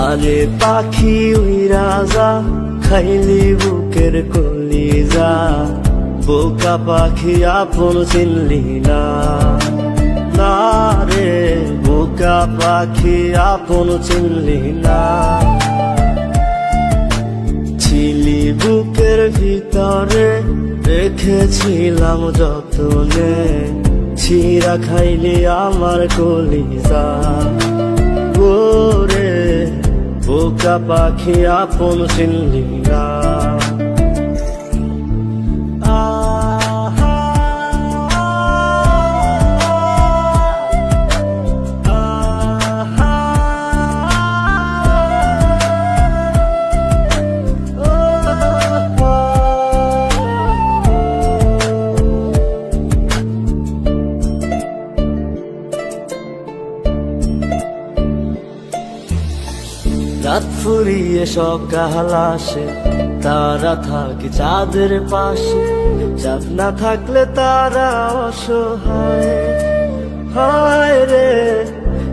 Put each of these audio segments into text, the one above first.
যারে পাখি উইরা যা খাইলি বুকের কলিজা, বোকা পাখি আপন চিনলি না, না রে বোকা পাখি আপন চিনলি না। ছিলি বুকের ভিতরে রেখেছিলাম যতনে, ছিঁড়া খাইলি আমার কলিজা, ওরে বোকা পাখি আপন চিনলি না। রাত ফুরিয়ে সকাল আসে, তারা থাকে চাঁদের পাশে, চাঁদ না থাকলে তারা অসহায়, হায় রে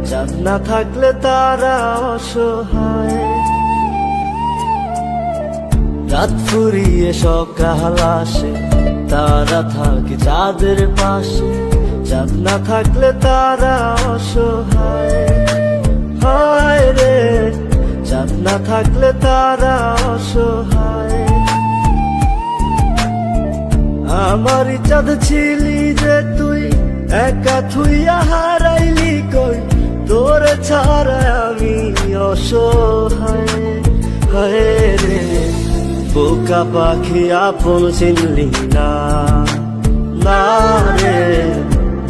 চাঁদ না থাকলে তারা অসহায়। রাত ফুরিয়ে সকাল আসে, তারা থাকে চাঁদের পাশে, চাঁদ না থাকলে তারা অসহায়, হায় রে চাঁদ না থাকলে তারা অসহায়। আমারই চাঁদ ছিলি যে তুই, একা থুইয়া হারাইলি কই, তোর ছাড়া আমি অসহায়, হায় রে বোকা পাখি আপন চিনলি না, না রে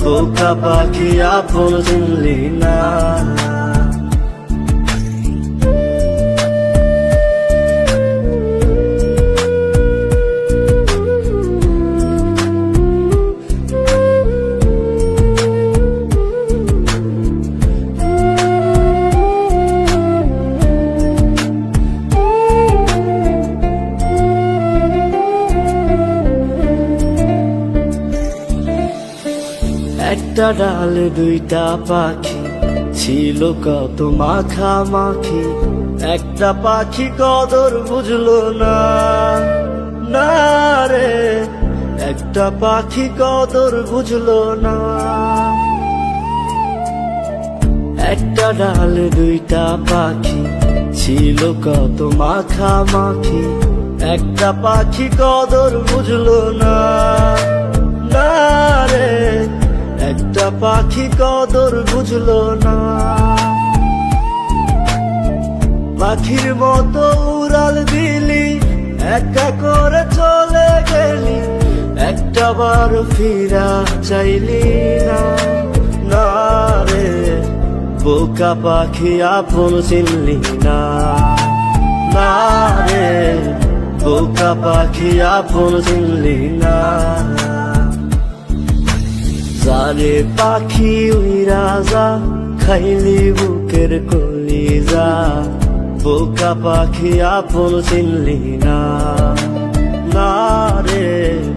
বোকা পাখি আপন চিনলি না। একটা ডালে দুইটা পাখি, ছিল কত মাখামাখি, একটা পাখি কদর বুঝলো না, না রে একটা পাখি কদর বুঝলো না। একটা ডালে দুইটা পাখি, ছিল কত মাখামাখি, একটা পাখি কদর বুঝলো না, না রে একটা পাখি কদর বুঝলো না। পাখির মতো উড়াল দিলি, একা করে চলে গেলি, একটা বার ফিরা চাইলি না, না রে বোকা পাখি আপন চিনলি না, না রে বোকা পাখি আপন চিনলি না। যারে পাখি উইরা যা খাইলি বুকের কলিজা, বোকা পাখি আপন চিনলি না, না রে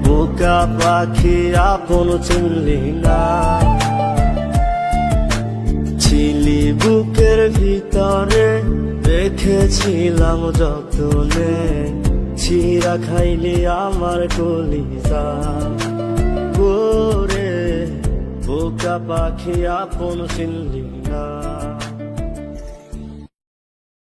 বোকা পাখি আপন চিনলি না। ছিলি বুকের ভিতরে রেখেছিলাম যতনে, ছিঁড়া খাইলি আমার কলিজা, ওরে বোকা পাখি আপন চিনলি না।